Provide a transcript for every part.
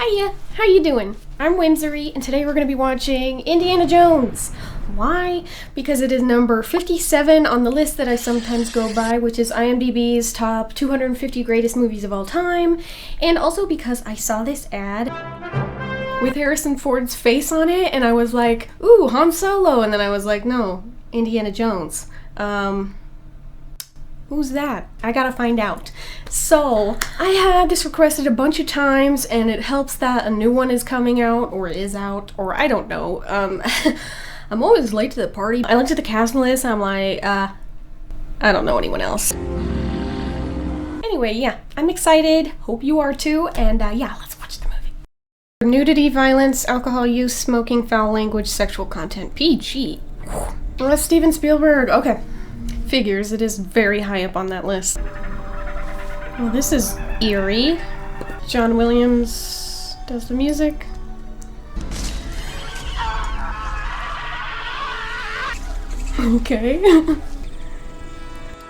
Hiya, how you doing? I'm Whimsery, and today we're going to be watching Indiana Jones. Why? Because it is number 57 on the list that I sometimes go by, which is IMDb's top 250 greatest movies of all time, and also because I saw this ad with Harrison Ford's face on it, and I was like, ooh, Han Solo, and then I was like, no, Indiana Jones. Who's that? I gotta find out. So, I had this requested a bunch of times, and it helps that a new one is coming out, or is out, or I don't know. I'm always late to the party. I looked at the cast list, and I'm like, I don't know anyone else. Anyway, yeah, I'm excited. Hope you are too, and yeah, let's watch the movie. Nudity, violence, alcohol use, smoking, foul language, sexual content. PG. Oh, that's Steven Spielberg. Okay. Figures, it is very high up on that list. Well, this is eerie. John Williams does the music. Okay.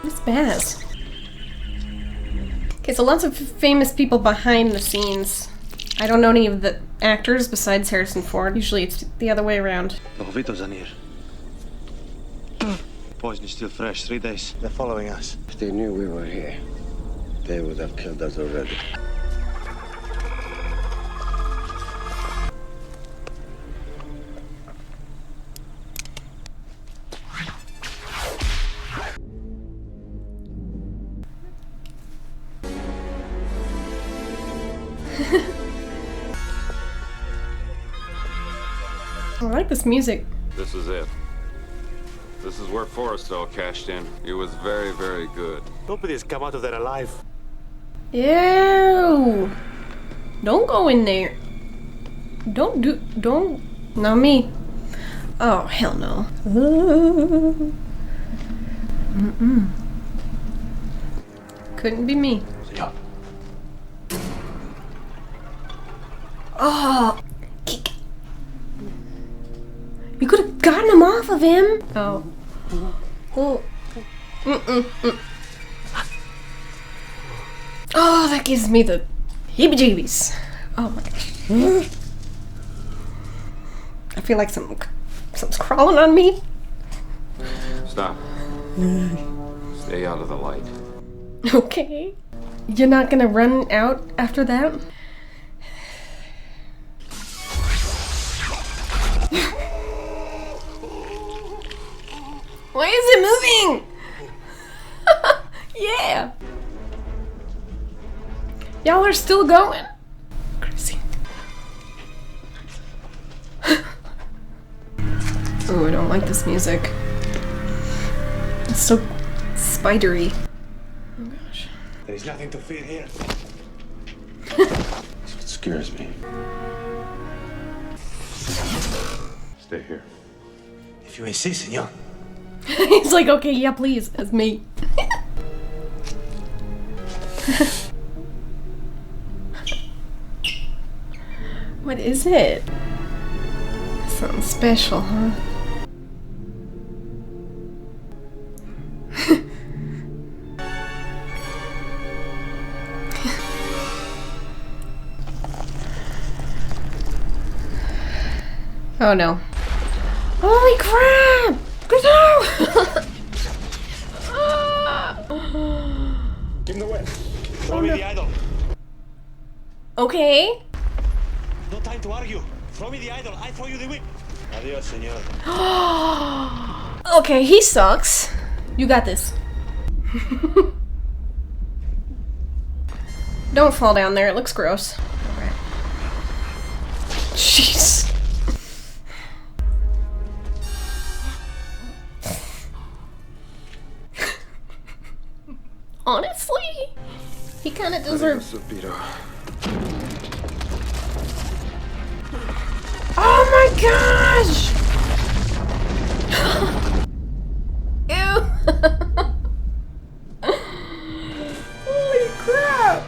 It's Baz. Okay, so lots of famous people behind the scenes. I don't know any of the actors besides Harrison Ford. Usually it's the other way around. Poison is still fresh, 3 days. They're following us. If they knew we were here, they would have killed us already. I like this music. This is it. This is where Forrestal cashed in. He was very, very good. Nobody's come out of there alive. Ew! Don't go in there. Don't. Not me. Oh, hell no. Couldn't be me. Senor. Oh! Kick. You could have gotten him off of him. Oh. Oh. Oh, that gives me the heebie-jeebies. Oh my gosh. I feel like something's crawling on me. Stop. Stay out of the light. Okay. You're not gonna run out after that? Why is it moving? Yeah. Y'all are still going. Crazy. Oh, I don't like this music. It's so spidery. Oh gosh. There's nothing to fear here. That's what scares me. Stay here. If you insist, senor. He's like, okay, yeah, please, as me. What is it? Something special, huh? Oh no. Holy crap! No! Give him the whip. Throw me the idol. Okay. No time to argue. Throw me the idol. I throw you the whip. Adios, senor. Okay, he sucks. You got this. Don't fall down there. It looks gross. Okay. Jeez. Honestly, he kind of deserves. Oh my gosh! Ew! Holy crap!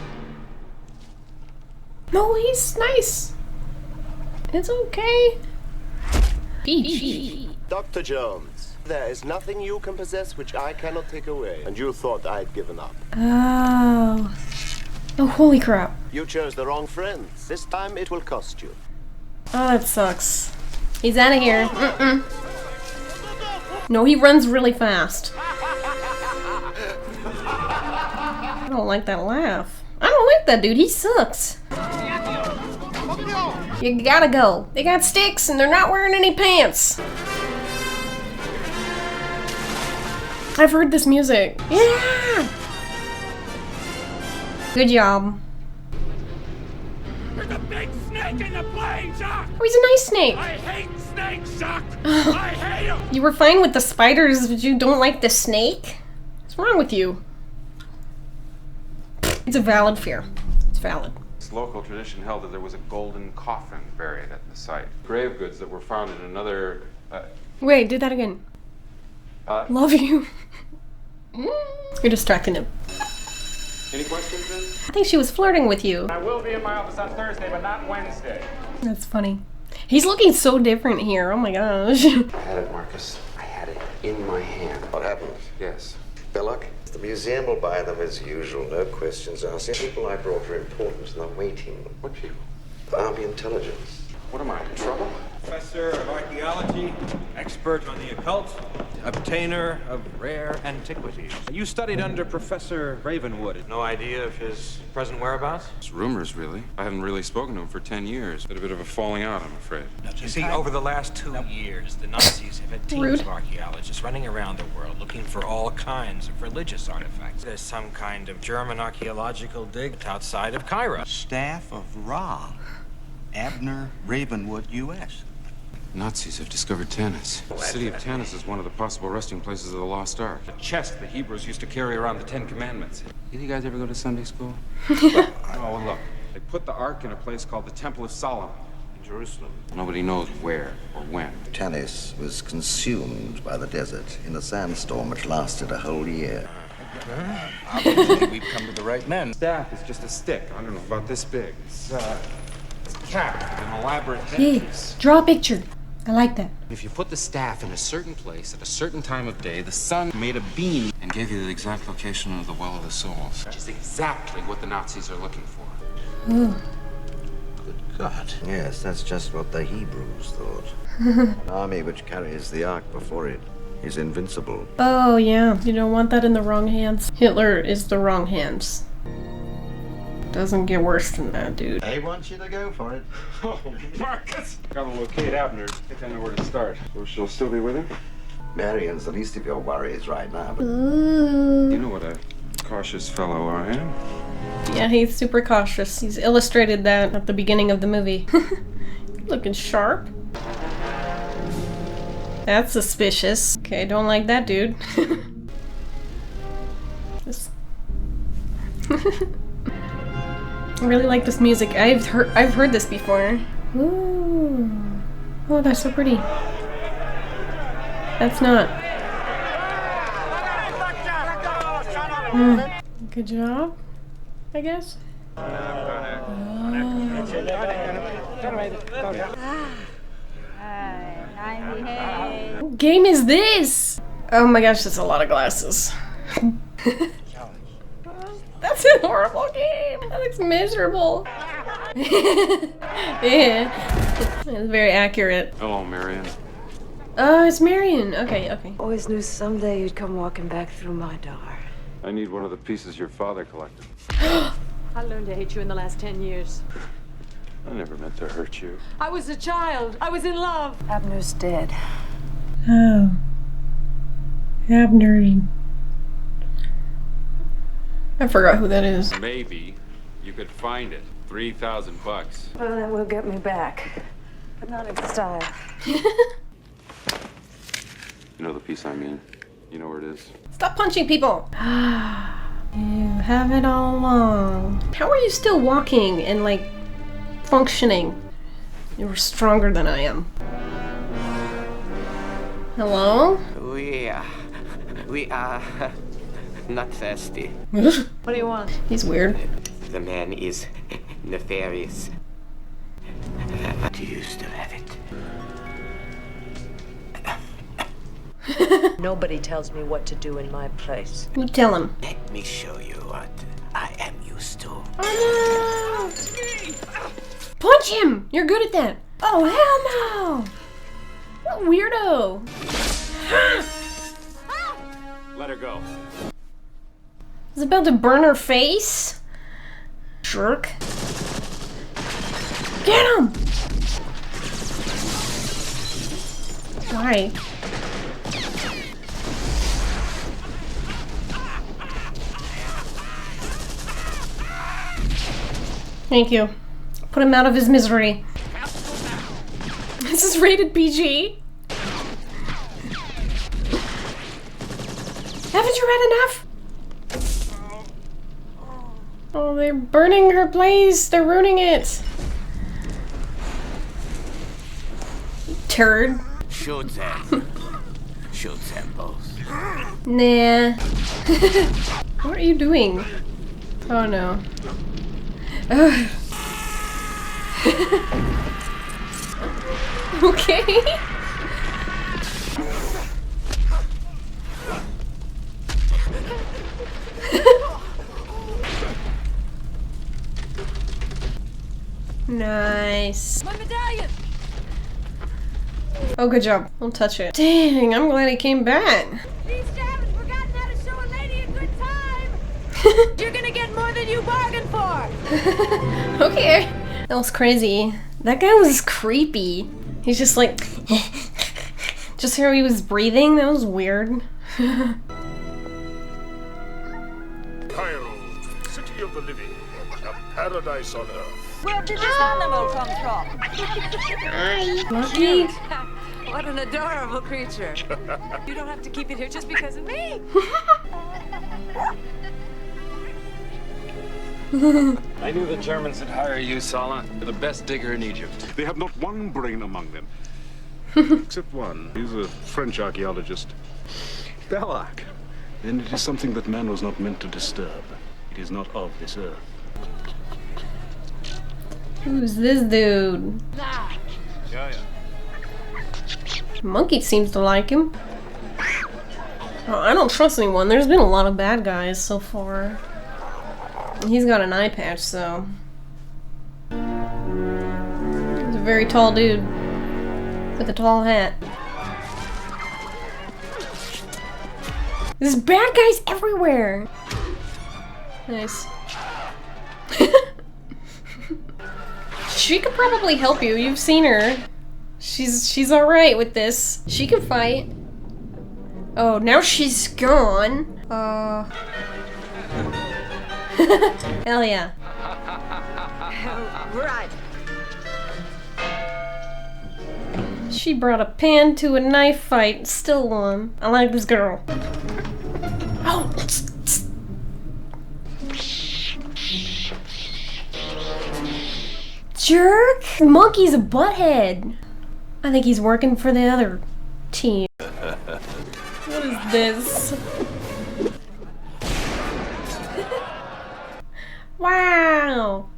No, he's nice. It's okay. PG. Dr. Jones, there is nothing you can possess which I cannot take away. And you thought I'd given up. Oh. Oh, holy crap. You chose the wrong friends. This time it will cost you. Oh, that sucks. He's out of here. Mm-mm. No, he runs really fast. I don't like that laugh. I don't like that dude. He sucks. You gotta go. They got sticks and they're not wearing any pants. I've heard this music. Yeah! Good job. There's a big snake in the plane, Jacques! Oh, he's a nice snake. I hate snakes, Jacques! I hate them! You were fine with the spiders, but you don't like the snake? What's wrong with you? It's a valid fear. It's valid. This local tradition held that there was a golden coffin buried at the site. Grave goods that were found in another... Wait, do that again. Love you. You're distracting him. Any questions, then? I think she was flirting with you. I will be in my office on Thursday, but not Wednesday. That's funny. He's looking so different here. Oh my gosh. I had it, Marcus. I had it in my hand. What happened? Yes. Belloc? The museum will buy them as usual, no questions asked. The people I brought are important and they're waiting. What people? Army intelligence. What am I, in trouble? Professor of archaeology, expert on the occult, obtainer of rare antiquities. You studied under Professor Ravenwood. No idea of his present whereabouts? It's rumors, really. I haven't really spoken to him for 10 years. Been a bit of a falling out, I'm afraid. You see, over the last 2 years, the Nazis have had teams Rude. of archaeologists running around the world looking for all kinds of religious artifacts. There's some kind of German archaeological dig outside of Cairo. Staff of Ra, Abner Ravenwood, U.S. Nazis have discovered Tanis. The city of Tanis is one of the possible resting places of the Lost Ark. The chest the Hebrews used to carry around the Ten Commandments. Did you guys ever go to Sunday school? Oh, look. They put the Ark in a place called the Temple of Solomon in Jerusalem. Nobody knows where or when. Tanis was consumed by the desert in a sandstorm which lasted a whole year. Obviously, we've come to the right men. Staff is just a stick. I don't know, about this big. It's capped with an elaborate Hey, headpiece. draw a picture. I like that. If you put the staff in a certain place at a certain time of day, the sun made a beam and gave you the exact location of the Well of the Souls. Which is exactly what the Nazis are looking for. Ooh. Good God. Yes, that's just what the Hebrews thought. An army which carries the Ark before it is invincible. Oh yeah, you don't want that in the wrong hands. Hitler is the wrong hands. Doesn't get worse than that, dude. They want you to go for it. Oh, Marcus! Gotta locate Abner. I think I know where to start. So she'll still be with him? Marion's the least of your worries right now, but You know what a cautious fellow I am. Yeah, he's super cautious. He's illustrated that at the beginning of the movie. Looking sharp. That's suspicious. Okay, don't like that dude. This- I really like this music. I've heard this before. Ooh. Oh, that's so pretty. That's not. Good job, I guess. What game is this? Oh my gosh, that's a lot of glasses. That's a horrible game. That looks miserable. Yeah. It's very accurate. Hello, Marion. Oh, it's Marion. Okay, okay. Always knew someday you'd come walking back through my door. I need one of the pieces your father collected. I learned to hate you in the last 10 years. I never meant to hurt you. I was a child. I was in love. Abner's dead. Oh. Abner. I forgot who that is. Maybe you could find it. $3,000. Well, that will get me back. But not in style. You know the piece I mean. You know where it is. Stop punching people! You have it all along. How are you still walking and, like, functioning? You were stronger than I am. Hello? We are not thirsty. What do you want? He's weird. The man is nefarious. Do you still have it? Nobody tells me what to do in my place. You tell him. Let me show you what I am used to. Oh Punch him! You're good at that. Oh, hell no! What a weirdo. Let her go. He's about to burn her face. Jerk. Get him! Why? Thank you. Put him out of his misery. This is rated PG. Haven't you read enough? Oh, they're burning her place. They're ruining it. Turd. Shoot them. Shoot them both. Nah. What are you doing? Oh no. Ugh. Okay. Nice. My medallion! Oh, good job. Don't touch it. Dang, I'm glad he came back. These haven't forgotten how to show a lady a good time! You're gonna get more than you bargained for! Okay. That was crazy. That guy was creepy. He's just like... just how he was breathing. That was weird. Cairo, city of the living, a paradise on earth. Where did this animal come from? Hi, Lucky. Cute. What an adorable creature. You don't have to keep it here just because of me. I knew the Germans would hire you, Sala. You're the best digger in Egypt. They have not one brain among them. Except one. He's a French archaeologist. Belloc. And it is something that man was not meant to disturb. It is not of this earth. Who's this dude? Yeah. Monkey seems to like him. Oh, I don't trust anyone. There's been a lot of bad guys so far. He's got an eye patch, so... He's a very tall dude. With a tall hat. There's bad guys everywhere! Nice. She could probably help you. You've seen her. She's alright with this. She can fight. Oh, now she's gone. Hell yeah. Right. She brought a pan to a knife fight. Still won. I like this girl. Oh! Jerk! The monkey's a butthead. I think he's working for the other team. What is this? Wow!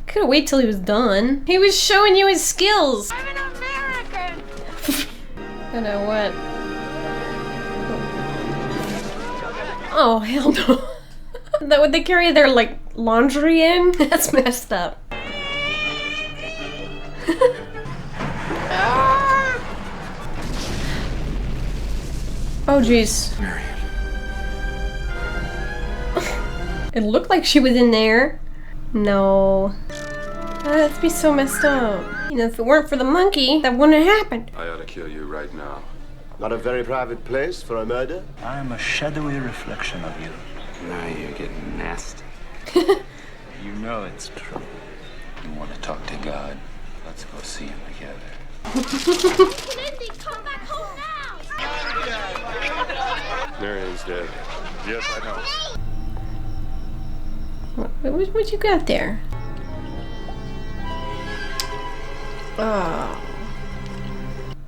Could've waited till he was done. He was showing you his skills! I'm an American! I know what. Oh, hell no. That would they carry their, like, laundry in? That's messed up. Oh, jeez. It looked like she was in there. No. That'd be so messed up. You know, if it weren't for the monkey, that wouldn't have happened. I ought to kill you right now. Not a very private place for a murder? I am a shadowy reflection of you. Now you're getting nasty. You know it's true. You want to talk to God? Let's go see him together. Lindy, come back home now! Marion's dead. Yes, I know. What you got there? Oh.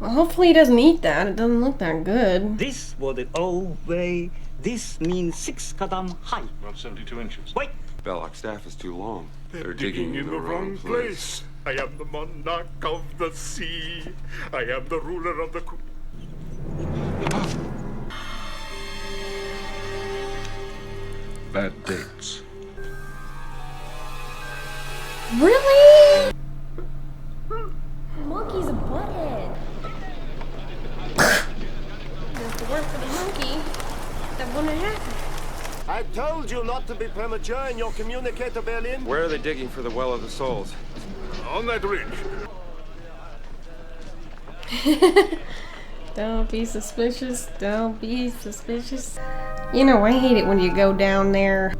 Well, hopefully he doesn't eat that. It doesn't look that good. This was the old way. This means 6 qadam high. About 72 inches. Wait! Belloc's staff is too long. They're digging in the wrong place. I am the monarch of the sea. I am the ruler of the... Bad dates. Really? Monkey's a butthead. If it weren't for the monkey, that wouldn't have happened. I told you not to be premature in your communicator, Berlin. Where are they digging for the Well of the Souls? On that ridge. Don't be suspicious. Don't be suspicious. You know, I hate it when you go down there.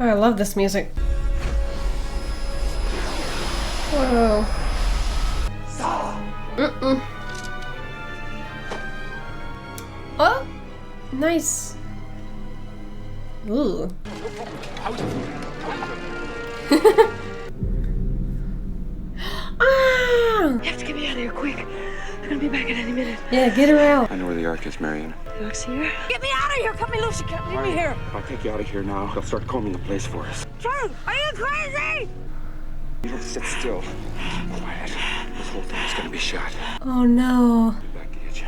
Oh, I love this music. Whoa. Oh, nice. Ooh. Ah! You have to get me out of here quick. I'm gonna be back in any minute. Yeah, get her out. I know where the Ark is, Marion. The Ark's here? Get me out of here! Cut me loose! You can't leave me here! I'll take you out of here now. They'll start combing the place for us. Charles, are you crazy? You don't sit still. Quiet. This whole thing is gonna be shot. Oh no. Back to get you.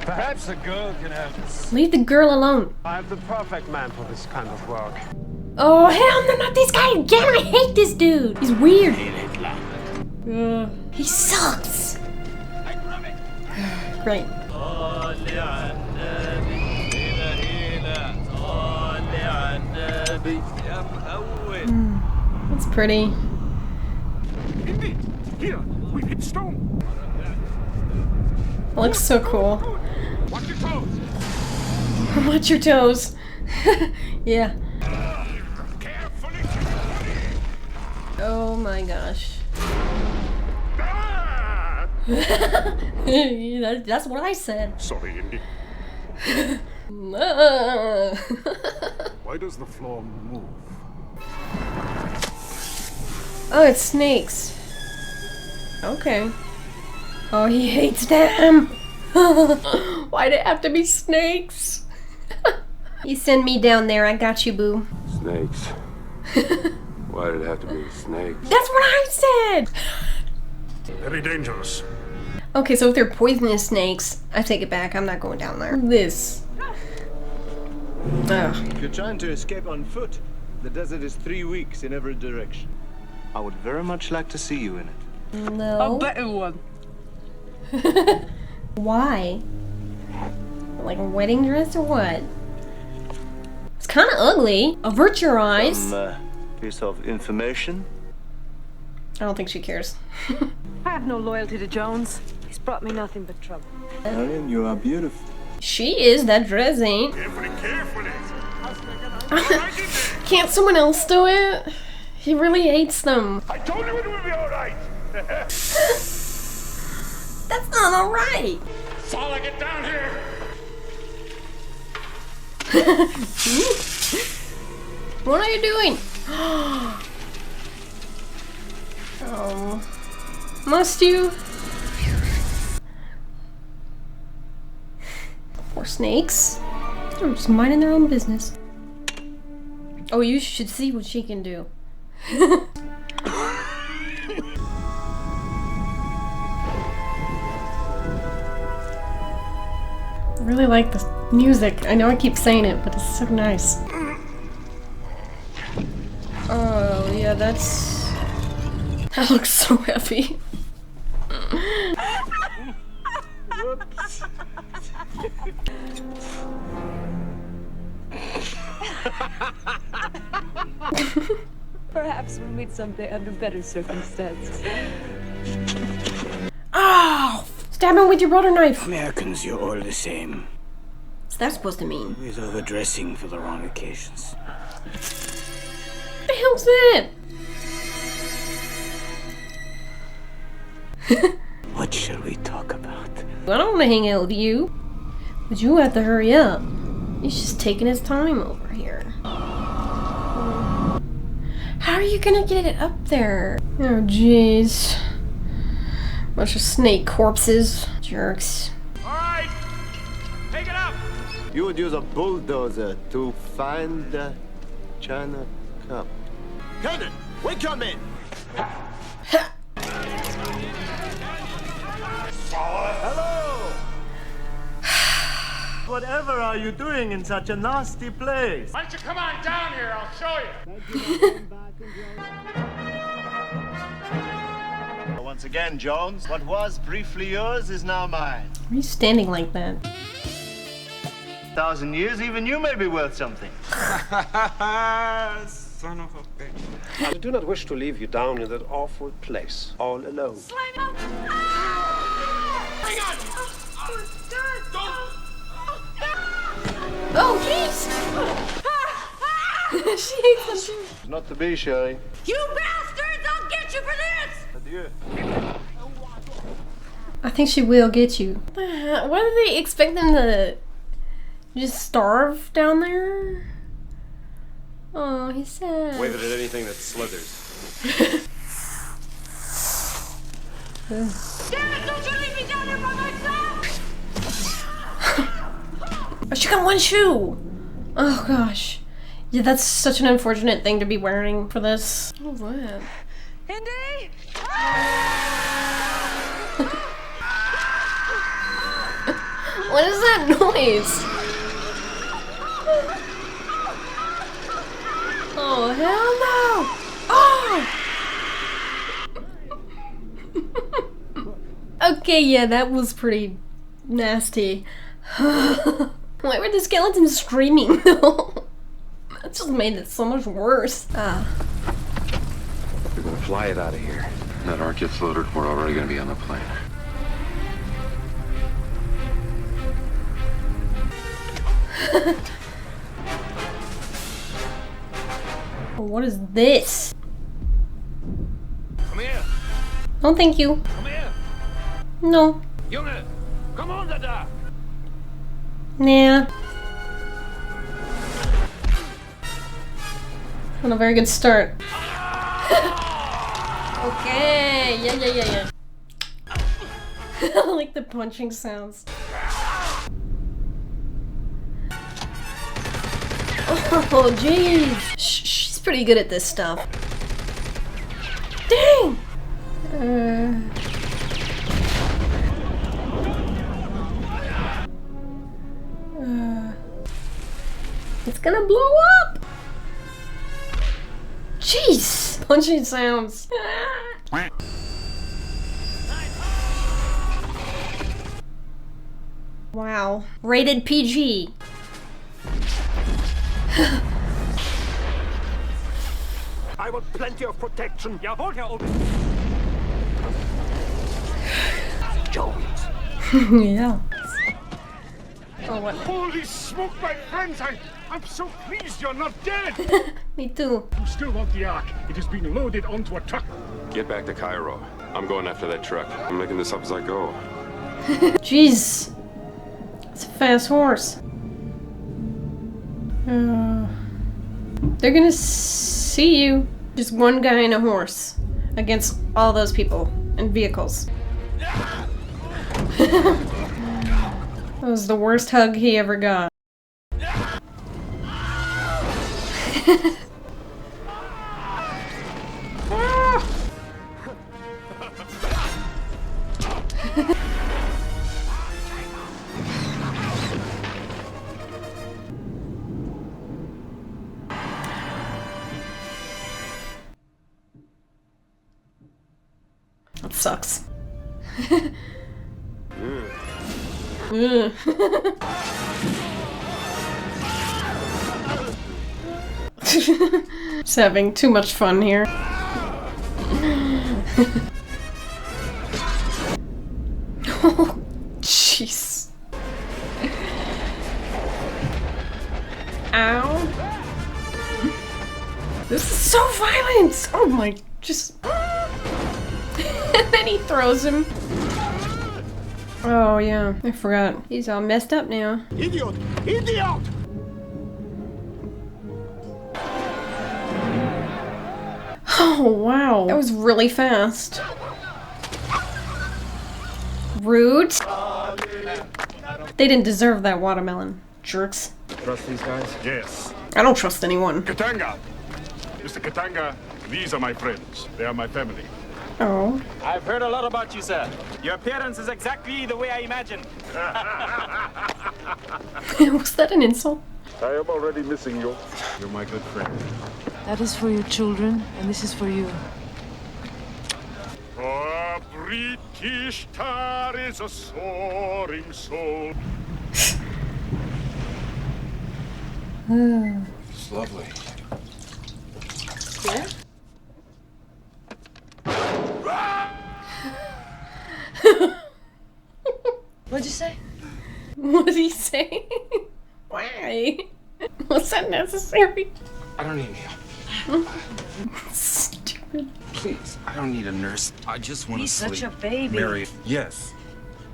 Perhaps a girl can help us. Leave the girl alone. I'm the perfect man for this kind of work. Oh hell no, not this guy again! I hate this dude! He's weird. He sucks. Great. That's pretty. Indeed. Here, we hit stone. It looks so cool. Watch your toes. Watch your toes. Yeah. Oh my gosh. That's what I said. Sorry, Indy. Why does the floor move? Oh, it's snakes. Okay. Oh, he hates them. Why'd it have to be snakes? You send me down there, I got you, boo. Snakes. Why did it have to be snakes? That's what I said! Very dangerous. Okay, so if they're poisonous snakes, I take it back. I'm not going down there. This. Ugh. If you're trying to escape on foot, the desert is 3 weeks in every direction. I would very much like to see you in it. No. A better one. Why? Like a wedding dress or what? It's kind of ugly. Avert your eyes. Some piece of information. I don't think she cares. I have no loyalty to Jones. He's brought me nothing but trouble. Marion, you are beautiful. She is. That dress ain't. Carefully, carefully. Can't someone else do it? He really hates them. I told you it would be all right. That's not all right. Saul, get down here! What are you doing? Oh, must you? Poor snakes. They're just minding their own business. Oh, you should see what she can do. I really like the music. I know I keep saying it, but it's so nice. Oh, yeah, that's... That looks so heavy. Whoops. Perhaps we'll meet someday under better circumstances. Oh! Stab him with your butter knife! Americans, you're all the same. What's that supposed to mean? Always overdressing for the wrong occasions. What the hell's that? What shall we talk about? I don't want to hang out with you. But you have to hurry up. He's just taking his time over here. How are you gonna get it up there? Oh, jeez. Bunch of snake corpses. Jerks. Alright! Take it up! You would use a bulldozer to find the China Cup. Colonel, wake your men! Hello! Whatever are you doing in such a nasty place? Why don't you come on down here? I'll show you. Once again, Jones, what was briefly yours is now mine. Why are you standing like that? 1,000 years, even you may be worth something. Son of a bitch. I do not wish to leave you down in that awful place, all alone. Hang on! Oh, jeez! She hates them. Not to be, Sherry. You bastards! I'll get you for this! Adieu. I think she will get you. What do they expect them to just starve down there? Oh, he's sad. Wave it at anything that slithers. Damn it! Don't you leave me down here by myself! Oh, she got one shoe! Oh gosh. Yeah, that's such an unfortunate thing to be wearing for this. What was that? Indy? What is that noise? Oh, hell no! Oh! Okay, yeah, that was pretty nasty. Why were the skeletons screaming though? That just made it so much worse. We're gonna fly it out of here. When that arc gets loaded, we're already gonna be on the plane. What is this? Come here! Oh, thank you. Come here! No. Junge! Come on, da! Nah. Not a very good start. Okay. Yeah. I like the punching sounds. Oh, jeez. She's pretty good at this stuff. Dang! It's gonna blow up! Jeez! Punching sounds. Wow. Rated PG. I want plenty of protection. Jawohl, Herr Ober. Jones. Yeah. Oh, what? Holy smoke, my friends! I'm so pleased you're not dead! Me too. You still want the Ark. It has been loaded onto a truck. Get back to Cairo. I'm going after that truck. I'm making this up as I go. Jeez. It's a fast horse. They're gonna see you. Just one guy and a horse against all those people and vehicles. That was the worst hug he ever got. That sucks. Just having too much fun here. Oh, jeez. Ow. This is so violent! Oh my, just... And then he throws him. Oh yeah, I forgot. He's all messed up now. Idiot! Idiot! Oh wow, that was really fast. Rude. They didn't deserve that watermelon. Jerks. Trust these guys? Yes. I don't trust anyone. Katanga! Mr. Katanga, these are my friends. They are my family. Oh. I've heard a lot about you, sir. Your appearance is exactly the way I imagined. Was that an insult? I am already missing you. You're my good friend. That is for your children, and this is for you. A British tar is a soaring soul. It's lovely. Yeah? What'd you say? What did he say? Why? Was that necessary? I don't need help. Stupid. Please, I don't need a nurse. I just want to He's sleep. such a baby. Mary, yes.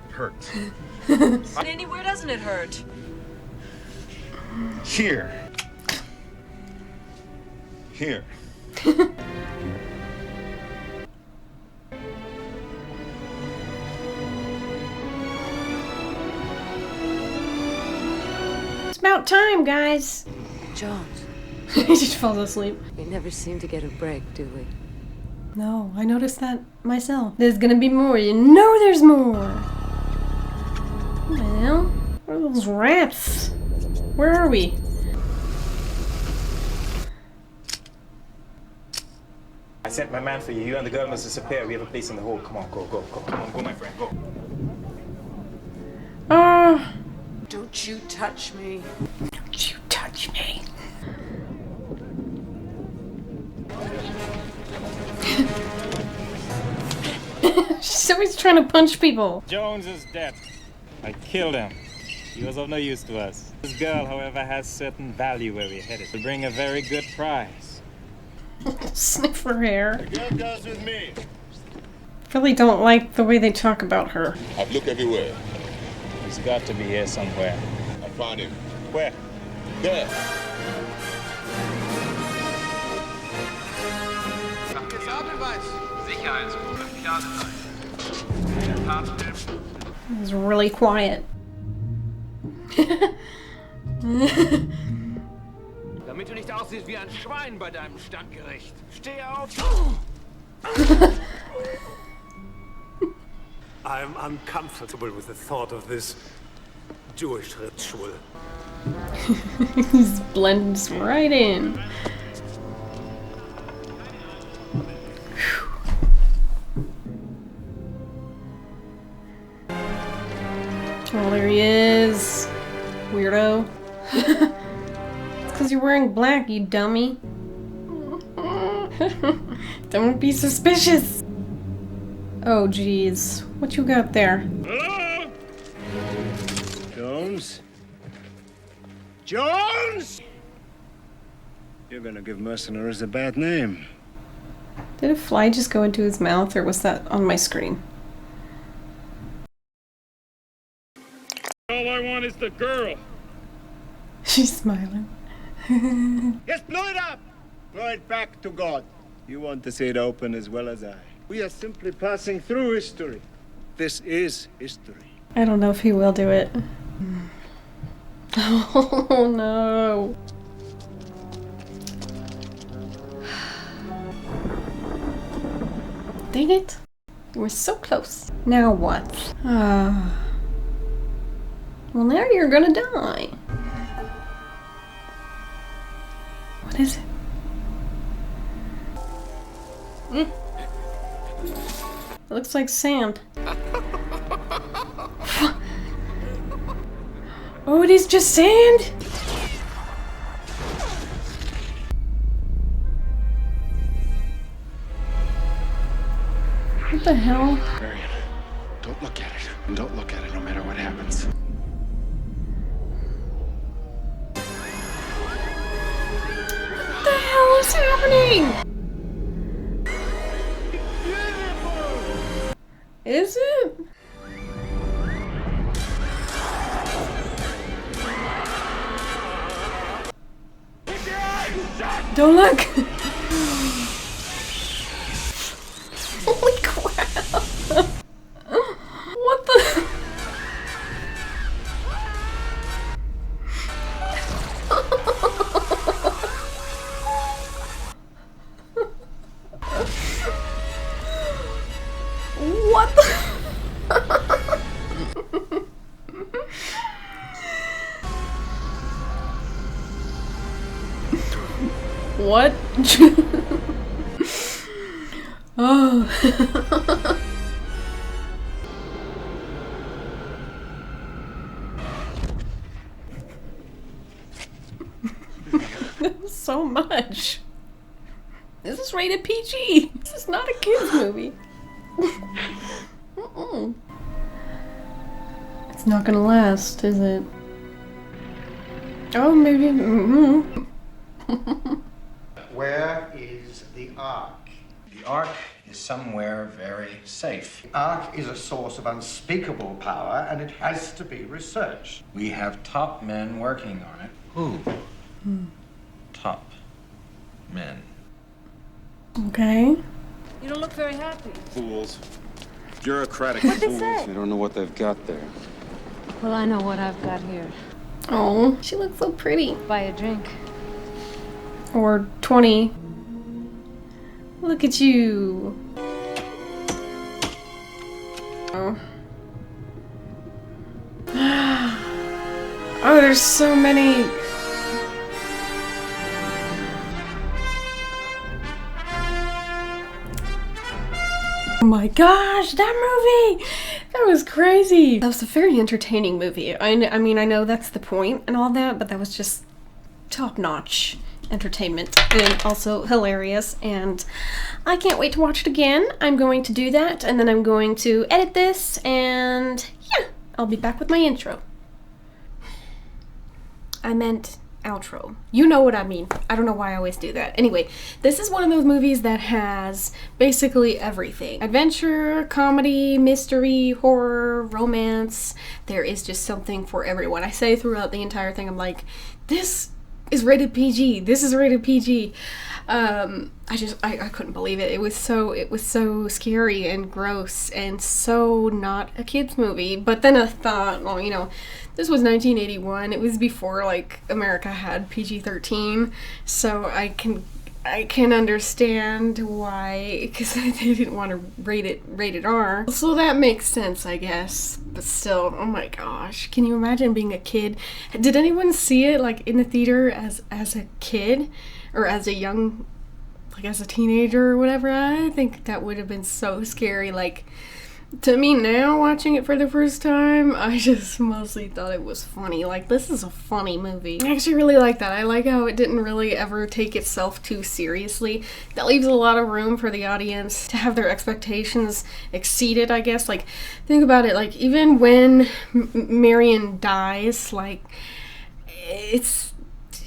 It hurts. Anywhere doesn't it hurt? Here. Here. It's about time, guys. Jones, He just falls asleep. we never seem to get a break, do we? No, I noticed that myself. There's gonna be more. You know there's more. Well, where are those rats? Where are we? I sent my man for you. You and the girl must disappear. We have a place in the hall. Come on, go, go, go. Come on, go, my friend, go. Don't you touch me. Don't you touch me. She's always trying to punch people. Jones is dead. I killed him. He was of no use to us. This girl, however, has certain value where we're headed. We'll bring a very good price. Sniff her hair. The girl goes with me. Really don't like the way they talk about her. I've looked everywhere. He's got to be here somewhere. I found him. Where? There. It's really quiet. Damit du nicht aussiehst wie ein Schwein bei deinem Standgericht. Steh auf! I'm uncomfortable with the thought of this Jewish ritual. He blends right in. Oh, there he is. Weirdo. It's because you're wearing black, you dummy. Don't be suspicious. Oh, geez. What you got there? Hello? Jones? Jones? You're gonna give mercenaries a bad name. Did a fly just go into his mouth, or was that on my screen? All I want is the girl. She's smiling. Yes, blow it up! Blow it back to God. You want to see it open as well as I. We are simply passing through history. This is history. I don't know if he will do it. Oh no. Dang it. We're so close. Now what? Well, now you're gonna die. What is it? It looks like sand. Oh, it is just sand? What the hell? Marion, don't look at it. And don't look at it no matter what happens. What the hell is happening? Is it? Don't look! Holy crap! What the? What? Oh. So much. This is rated PG. This is not a kids movie. It's not gonna last, is it? Oh, maybe. Where is the Ark? The Ark is somewhere very safe. The Ark is a source of unspeakable power, and it has to be researched. We have top men working on it. Who? Top men. Okay. You don't look very happy. Fools. Bureaucratic What'd they fools. say? They don't know what they've got there. Well, I know what I've got here. Oh, she looks so pretty. Buy a drink. Or 20. Look at you. Oh. Oh, there's so many. Oh my gosh, that movie! That was crazy! That was a very entertaining movie. I mean, I know that's the point and all that, but that was just top-notch entertainment and also hilarious, and I can't wait to watch it again. I'm going to do that, and then I'm going to edit this, and yeah, I'll be back with my intro. I meant outro. You know what I mean. I don't know why I always do that. Anyway, this is one of those movies that has basically everything. Adventure, comedy, mystery, horror, romance. There is just something for everyone. I say throughout the entire thing, I'm like, this is rated PG. This is rated PG. I couldn't believe it. It was so scary and gross and so not a kid's movie. But then I thought, well, you know, this was 1981. It was before like America had PG-13, so I can understand why, because they didn't want to rate it rated R. So that makes sense, I guess. But still, oh my gosh, can you imagine being a kid? Did anyone see it like in the theater as a kid or as a young, like as a teenager or whatever? I think that would have been so scary. Like, to me now, watching it for the first time, I just mostly thought it was funny. Like, this is a funny movie. I actually really like that. I like how it didn't really ever take itself too seriously. That leaves a lot of room for the audience to have their expectations exceeded, I guess. Like, think about it. Like, even when Marion dies, like,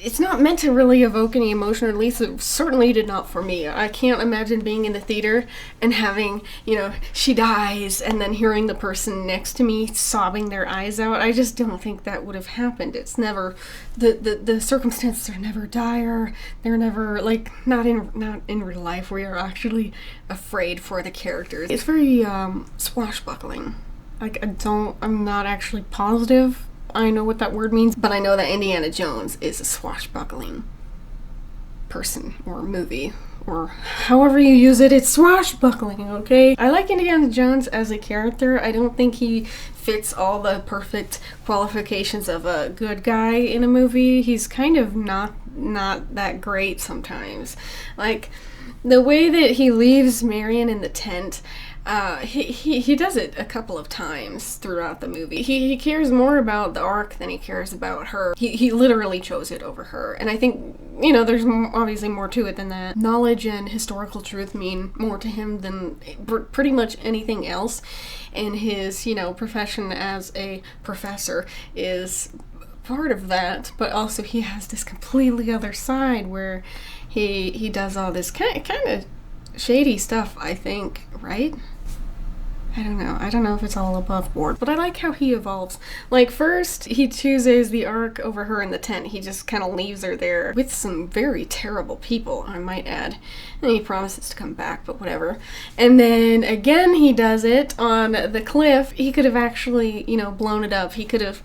it's not meant to really evoke any emotion, or at least it certainly did not for me. I can't imagine being in the theater and having, you know, she dies and then hearing the person next to me sobbing their eyes out. I just don't think that would have happened. It's never, the circumstances are never dire. They're never, like, not in real life. We are actually afraid for the characters. It's very swashbuckling. Like, I'm not actually positive I know what that word means, but I know that Indiana Jones is a swashbuckling person or movie, or however you use it, it's swashbuckling, okay? I like Indiana Jones as a character. I don't think he fits all the perfect qualifications of a good guy in a movie. He's kind of not that great sometimes. Like, the way that he leaves Marion in the tent, he does it a couple of times throughout the movie. He cares more about the Ark than he cares about her. He literally chose it over her. And I think, you know, there's obviously more to it than that. Knowledge and historical truth mean more to him than pretty much anything else. And his, you know, profession as a professor is part of that, but also he has this completely other side where he does all this kind of shady stuff, I think, right? I don't know if it's all above board, but I like how he evolves. Like, first, he chooses the Ark over her in the tent. He just kind of leaves her there with some very terrible people, I might add. And he promises to come back, but whatever. And then, again, he does it on the cliff. He could have actually, you know, blown it up. He could have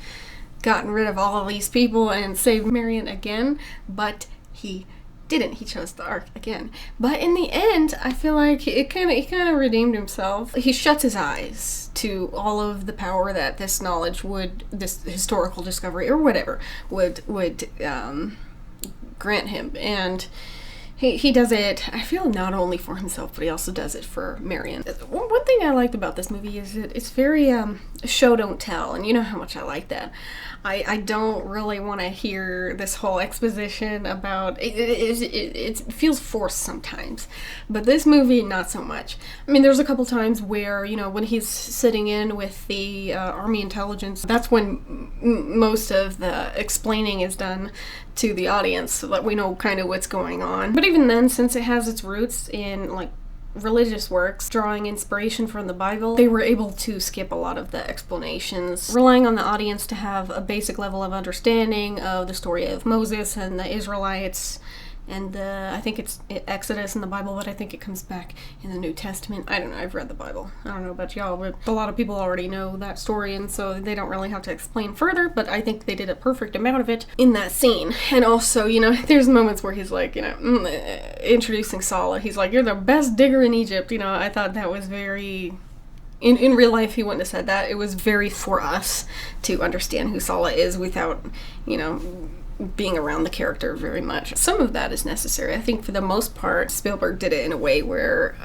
gotten rid of all of these people and saved Marion again, but he didn't. He chose the Ark again. But in the end, I feel like he kind of redeemed himself. He shuts his eyes to all of the power that this knowledge this historical discovery or whatever would grant him. And He does it, I feel, not only for himself, but he also does it for Marion. One thing I liked about this movie is that it's very show don't tell, and you know how much I like that. I don't really want to hear this whole exposition about it feels forced sometimes, but this movie not so much. I mean, there's a couple times where, you know, when he's sitting in with the Army intelligence, that's when most of the explaining is done to the audience so that we know kind of what's going on. But even then, since it has its roots in like religious works, drawing inspiration from the Bible, they were able to skip a lot of the explanations, relying on the audience to have a basic level of understanding of the story of Moses and the Israelites, and I think it's Exodus in the Bible, but I think it comes back in the New Testament. I don't know, I've read the Bible. I don't know about y'all, but a lot of people already know that story, and so they don't really have to explain further, but I think they did a perfect amount of it in that scene. And also, you know, there's moments where he's like, you know, introducing Salah. He's like, "You're the best digger in Egypt." You know, I thought that was very... In real life, he wouldn't have said that. It was very for us to understand who Salah is without, you know, being around the character very much. Some of that is necessary. I think for the most part, Spielberg did it in a way where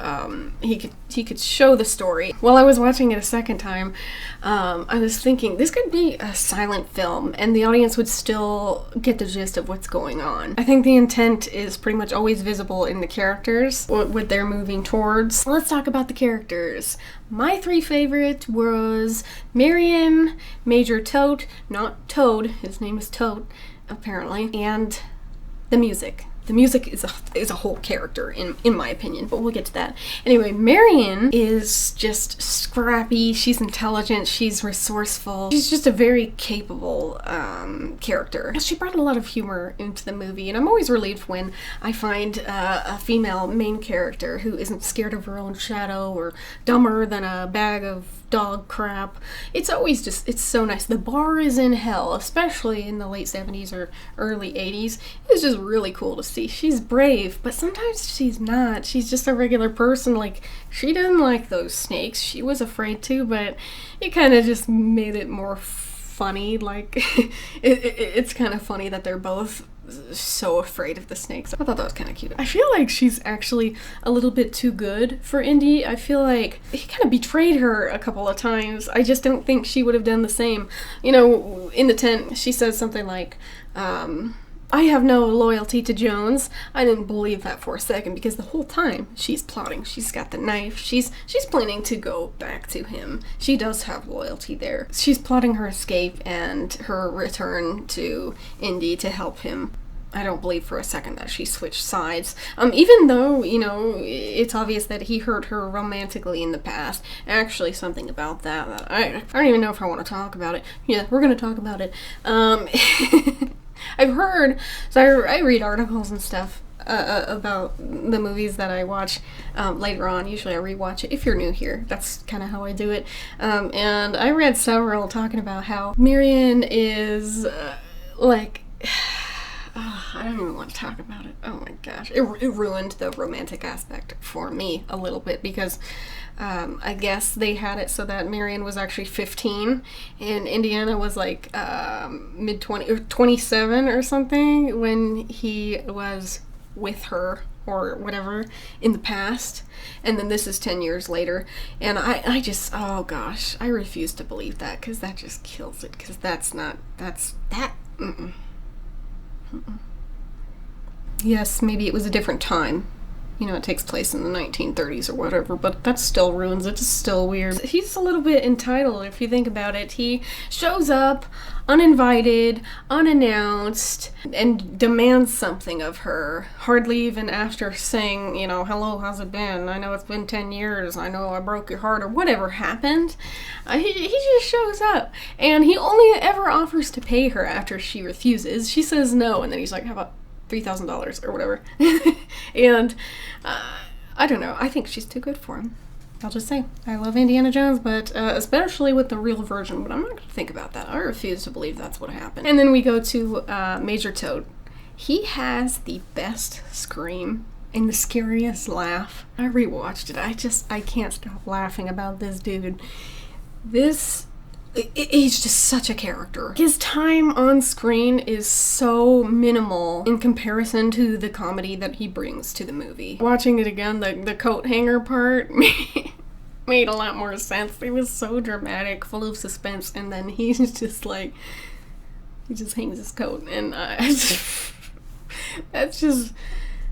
he could show the story. While I was watching it a second time, I was thinking this could be a silent film and the audience would still get the gist of what's going on. I think the intent is pretty much always visible in the characters, what they're moving towards. Let's talk about the characters. My three favorite was Marion, Major Toad, not Toad, his name is Toad, apparently, and the music. The music is a whole character, in my opinion, but we'll get to that. Anyway, Marion is just scrappy, she's intelligent, she's resourceful, she's just a very capable character. She brought a lot of humor into the movie, and I'm always relieved when I find a female main character who isn't scared of her own shadow or dumber than a bag of dog crap. It's always just, it's so nice. The bar is in hell, especially in the late 70s or early 80s. It was just really cool to see. She's brave, but sometimes she's not. She's just a regular person. Like, she didn't like those snakes. She was afraid too, but it kind of just made it more funny. Like, it's kind of funny that they're both so afraid of the snakes. I thought that was kind of cute. I feel like she's actually a little bit too good for Indy. I feel like he kind of betrayed her a couple of times. I just don't think she would have done the same. You know, in the tent, she says something like, I have no loyalty to Jones. I didn't believe that for a second because the whole time she's plotting. She's got the knife. She's planning to go back to him. She does have loyalty there. She's plotting her escape and her return to Indy to help him. I don't believe for a second that she switched sides. Even though, you know, it's obvious that he hurt her romantically in the past. Actually, something about that. I don't even know if I want to talk about it. Yeah, we're going to talk about it. I've heard, so I read articles and stuff about the movies that I watch later on. Usually I rewatch it. If you're new here, that's kind of how I do it. And I read several talking about how Marion is like... I don't even want to talk about it. Oh my gosh. It ruined the romantic aspect for me a little bit because I guess they had it so that Marion was actually 15 and Indiana was like mid-20 or 27 or something when he was with her or whatever in the past, and then this is 10 years later, and I just, oh gosh, I refuse to believe that because that just kills it, because Yes, maybe it was a different time. You know, it takes place in the 1930s or whatever, but that still ruins it. It's still weird. He's a little bit entitled, if you think about it. He shows up uninvited, unannounced, and demands something of her. Hardly even after saying, you know, hello, how's it been? I know it's been 10 years. I know I broke your heart, or whatever happened. He just shows up. And he only ever offers to pay her after she refuses. She says no, and then he's like, how about $3,000 or whatever. And I don't know, I think she's too good for him. I'll just say, I love Indiana Jones, but especially with the real version, but I'm not going to think about that. I refuse to believe that's what happened. And then we go to Major Toad. He has the best scream and the scariest laugh. I rewatched it. I can't stop laughing about this dude. This he's just such a character. His time on screen is so minimal in comparison to the comedy that he brings to the movie. Watching it again, the coat hanger part made a lot more sense. It was so dramatic, full of suspense, and then he's just like, he just hangs his coat, and that's just,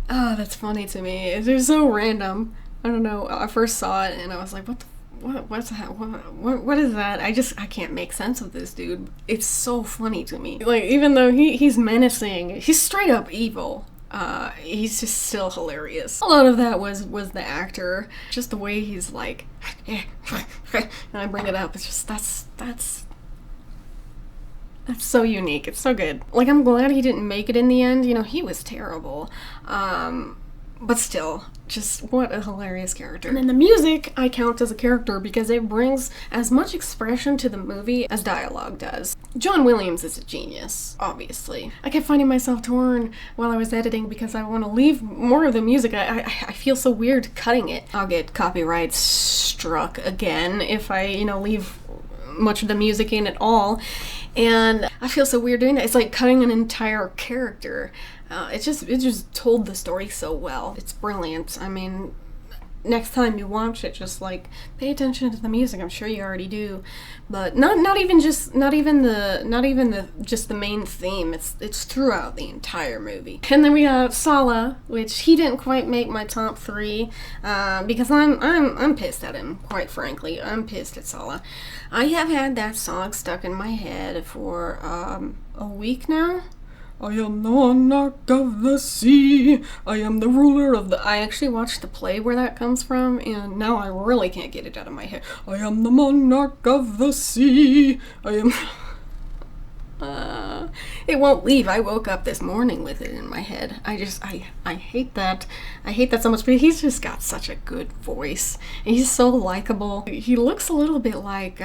that's funny to me. It's so random. I don't know, I first saw it and I was like, what's that? What is that? I can't make sense of this dude. It's so funny to me. Like, even though he's menacing, he's straight up evil. He's just still hilarious. A lot of that was the actor. Just the way he's like, and I bring it up. It's just, that's so unique. It's so good. Like, I'm glad he didn't make it in the end. You know, he was terrible. But still, just what a hilarious character. And then the music I count as a character because it brings as much expression to the movie as dialogue does. John Williams is a genius, obviously. I kept finding myself torn while I was editing because I want to leave more of the music. I feel so weird cutting it. I'll get copyright struck again if I, leave much of the music in at all. And I feel so weird doing that. It's like cutting an entire character. It just told the story so well. It's brilliant. I mean, next time you watch it, just like pay attention to the music. I'm sure you already do, but not even just the main theme. It's throughout the entire movie. And then we got Sallah, which he didn't quite make my top 3 because I'm pissed at him. Quite frankly, I'm pissed at Sallah. I have had that song stuck in my head for a week now. I am the monarch of the sea. I am the ruler of the... I actually watched the play where that comes from, and now I really can't get it out of my head. I am the monarch of the sea. I am... it won't leave. I woke up this morning with it in my head. I hate that. I hate that so much, but he's just got such a good voice. And he's so likable. He looks a little bit like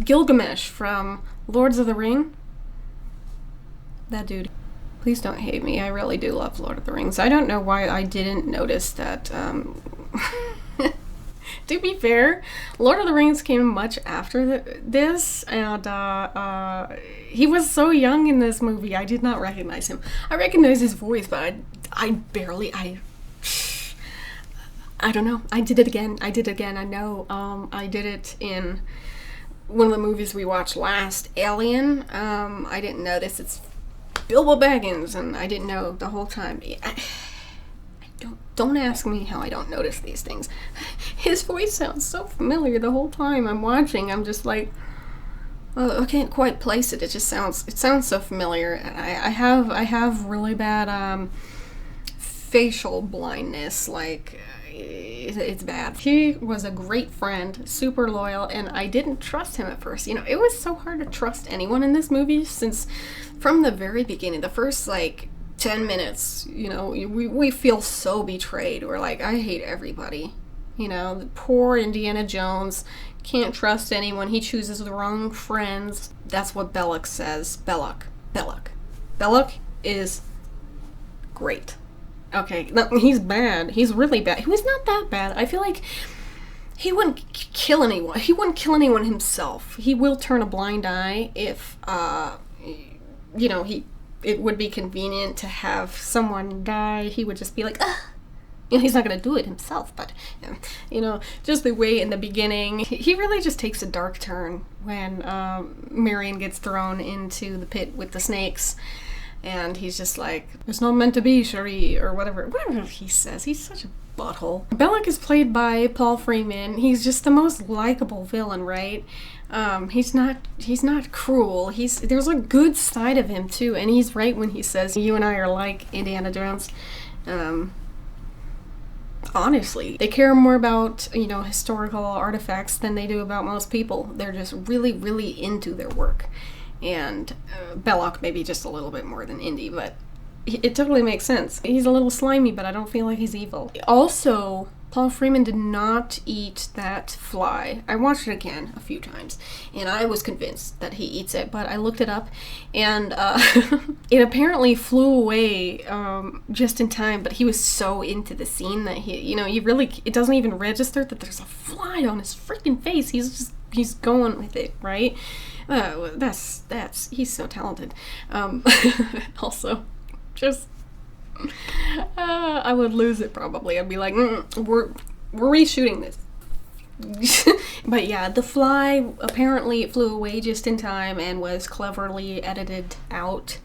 Gilgamesh from Lords of the Ring. That dude. Please don't hate me. I really do love Lord of the Rings. I don't know why I didn't notice that. To be fair, Lord of the Rings came much after this, and he was so young in this movie. I did not recognize him. I recognize his voice, but I don't know. I did it again. I know. I did it in one of the movies we watched last, Alien. I didn't notice it's Bilbo Baggins, and I didn't know the whole time. Don't ask me how I don't notice these things. His voice sounds so familiar the whole time I'm watching. I'm just like, well, I can't quite place it. It sounds so familiar. And I have really bad facial blindness. Like, it's bad. He was a great friend, super loyal, and I didn't trust him at first. It was so hard to trust anyone in this movie since from the very beginning, the first 10 minutes, we feel so betrayed. We're like, I hate everybody. The poor Indiana Jones can't trust anyone. He chooses the wrong friends. That's what Belloc says. Belloc is great. Okay, no, he's bad. He's really bad. He was not that bad. I feel like he wouldn't kill anyone. He wouldn't kill anyone himself. He will turn a blind eye if, it would be convenient to have someone die. He would just be like, ugh. He's not going to do it himself, but, just the way in the beginning, he really just takes a dark turn when Marion gets thrown into the pit with the snakes. And he's just like, it's not meant to be, Cherie, or whatever he says. He's such a butthole. Belloc is played by Paul Freeman. He's just the most likable villain, right? He's not cruel. There's a good side of him too, and he's right when he says, you and I are like Indiana Jones. Honestly, they care more about, historical artifacts than they do about most people. They're just really, really into their work. And Belloc maybe just a little bit more than Indy, but it totally makes sense. He's a little slimy, but I don't feel like he's evil. Also, Paul Freeman did not eat that fly. I watched it again a few times, and I was convinced that he eats it, but I looked it up, and it apparently flew away just in time, but he was so into the scene that it doesn't even register that there's a fly on his freaking face. He's he's going with it, right? He's so talented. Also, just I would lose it probably. I'd be like, we're reshooting this. But yeah, The Fly apparently flew away just in time and was cleverly edited out.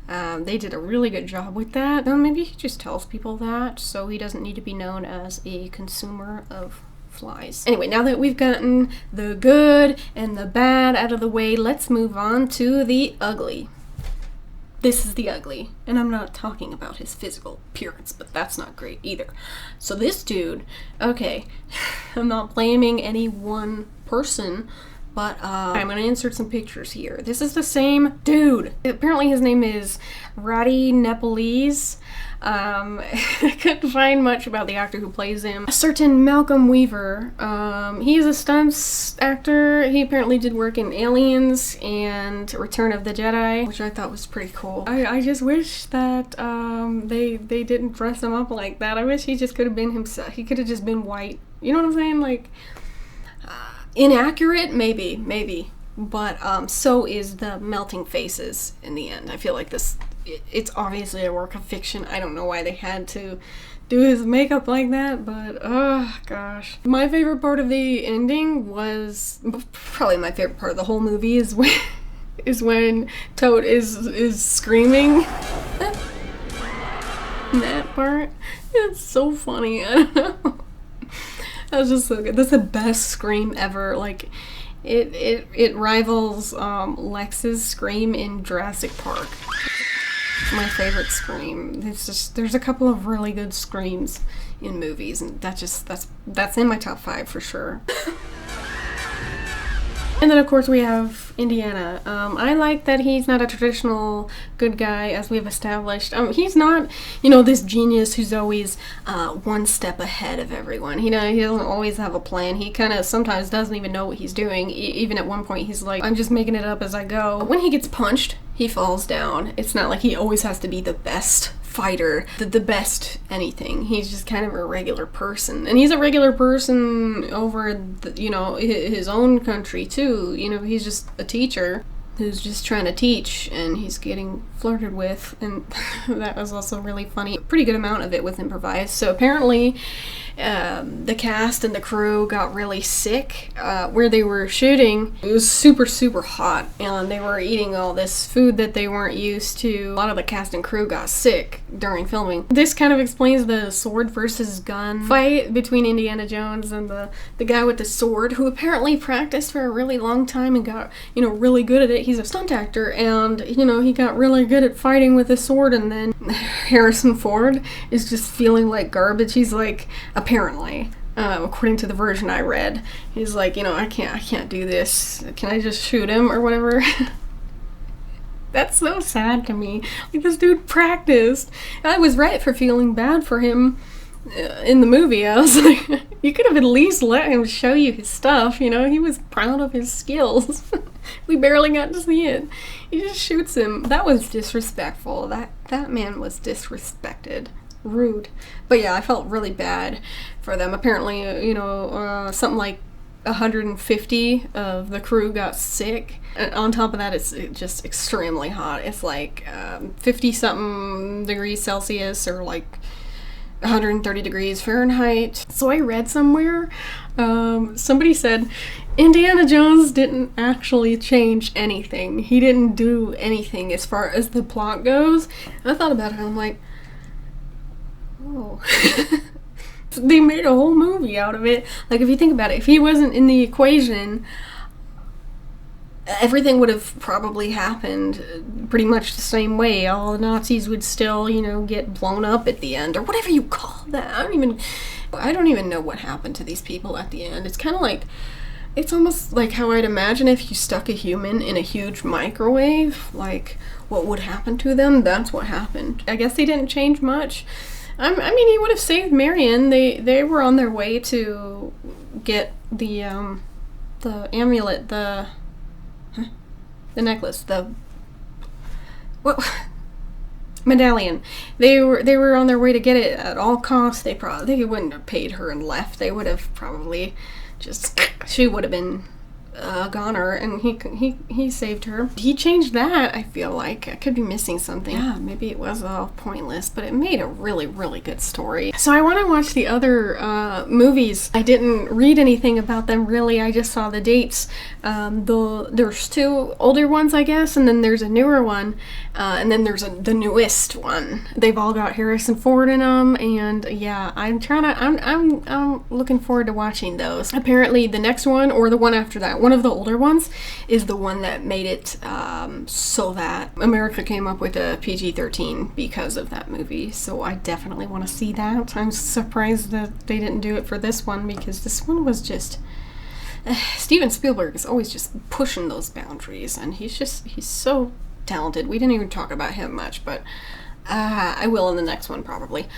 They did a really good job with that. Maybe he just tells people that so he doesn't need to be known as a consumer of flies. Anyway, now that we've gotten the good and the bad out of the way, let's move on to the ugly. This is the ugly, and I'm not talking about his physical appearance, but that's not great either. So this dude, okay, I'm not blaming any one person, but I'm gonna insert some pictures here. This is the same dude. Apparently his name is Roddy Nepalese. I couldn't find much about the actor who plays him. A certain Malcolm Weaver. He's a stunts actor. He apparently did work in Aliens and Return of the Jedi, which I thought was pretty cool. I just wish that they didn't dress him up like that. I wish he just could have been himself. He could have just been white. You know what I'm saying? Like, inaccurate? Maybe. But so is the melting faces in the end. I feel like it's obviously a work of fiction. I don't know why they had to do his makeup like that, but oh gosh. My favorite part of the ending was, probably my favorite part of the whole movie is when Toad is screaming. That part, it's so funny. I don't know. That was just so good. That's the best scream ever. Like, it rivals Lex's scream in Jurassic Park. My favorite scream. There's a couple of really good screams in movies, and that's in my top 5 for sure. And then of course we have Indiana. I like that he's not a traditional good guy, as we've established. He's not, this genius who's always one step ahead of everyone. He doesn't always have a plan. He kind of sometimes doesn't even know what he's doing. Even at one point he's like, I'm just making it up as I go. When he gets punched, he falls down. It's not like he always has to be the best fighter, the best anything. He's just kind of a regular person, and he's a regular person over his own country too. He's just a teacher who's just trying to teach, and he's getting flirted with, and that was also really funny. A pretty good amount of it was improvised. So apparently the cast and the crew got really sick where they were shooting. It was super hot, and they were eating all this food that they weren't used to. A lot of the cast and crew got sick during filming. This kind of explains the sword versus gun fight between Indiana Jones and the guy with the sword, who apparently practiced for a really long time and got really good at it. He's a stunt actor, and he got really good at fighting with a sword, and then Harrison Ford is just feeling like garbage. He's like, apparently, according to the version I read, he's like, I can't do this. Can I just shoot him or whatever? That's so sad to me. Like, this dude practiced. I was right for feeling bad for him in the movie. I was like, you could have at least let him show you his stuff. He was proud of his skills. We barely got to see it. He just shoots him. That was disrespectful. That man was disrespected. Rude. But yeah, I felt really bad for them. Apparently, something like 150 of the crew got sick. And on top of that, it's just extremely hot. It's like 50-something degrees Celsius, or like 130 degrees Fahrenheit. So I read somewhere, somebody said Indiana Jones didn't actually change anything. He didn't do anything as far as the plot goes. I thought about it, and I'm like, oh. They made a whole movie out of it. Like, if you think about it, if he wasn't in the equation, everything would have probably happened pretty much the same way. All the Nazis would still, get blown up at the end, or whatever you call that. I don't even know what happened to these people at the end. It's kind of like, it's almost like how I'd imagine if you stuck a human in a huge microwave, like what would happen to them. That's what happened. I guess they didn't change much. I mean, he would have saved Marion. They were on their way to get the amulet, the necklace, medallion. They were on their way to get it at all costs. They wouldn't have paid her and left. They would have probably she would have been a goner, and he saved her. He changed that, I feel like. I could be missing something. Yeah, maybe it was all pointless, but it made a really, really good story. So I want to watch the other movies. I didn't read anything about them, really. I just saw the dates. There's 2 older ones, I guess, and then there's a newer one, and then there's the newest one. They've all got Harrison Ford in them, and yeah, I'm looking forward to watching those. Apparently the next one, or the one after that, one of the older ones, is the one that made it so that America came up with a PG-13 because of that movie. So I definitely want to see that. I'm surprised that they didn't do it for this one, because this one was just... Steven Spielberg is always just pushing those boundaries, and he's so talented. We didn't even talk about him much, but I will in the next one probably,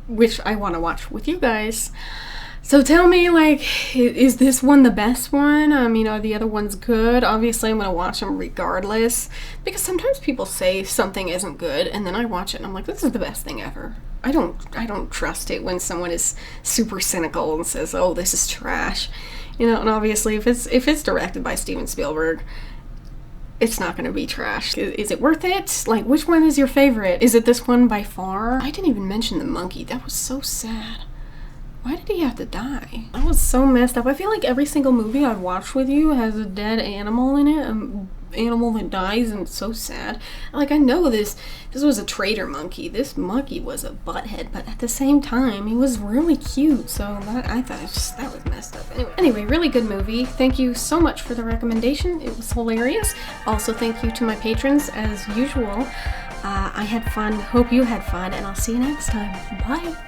which I want to watch with you guys. So tell me, like, is this one the best one? I mean, are the other ones good? Obviously, I'm going to watch them regardless, because sometimes people say something isn't good, and then I watch it and I'm like, this is the best thing ever. I don't trust it when someone is super cynical and says, oh, this is trash. You know, and obviously if it's directed by Steven Spielberg, it's not going to be trash. Is it worth it? Like, which one is your favorite? Is it this one by far? I didn't even mention the monkey. That was so sad. Why did he have to die? I was so messed up. I feel like every single movie I've watched with you has a dead animal in it, an animal that dies, and it's so sad. Like, I know this was a traitor monkey. This monkey was a butthead, but at the same time, he was really cute, so I thought that was messed up. Anyway, really good movie. Thank you so much for the recommendation. It was hilarious. Also, thank you to my patrons, as usual. I had fun. Hope you had fun, and I'll see you next time. Bye.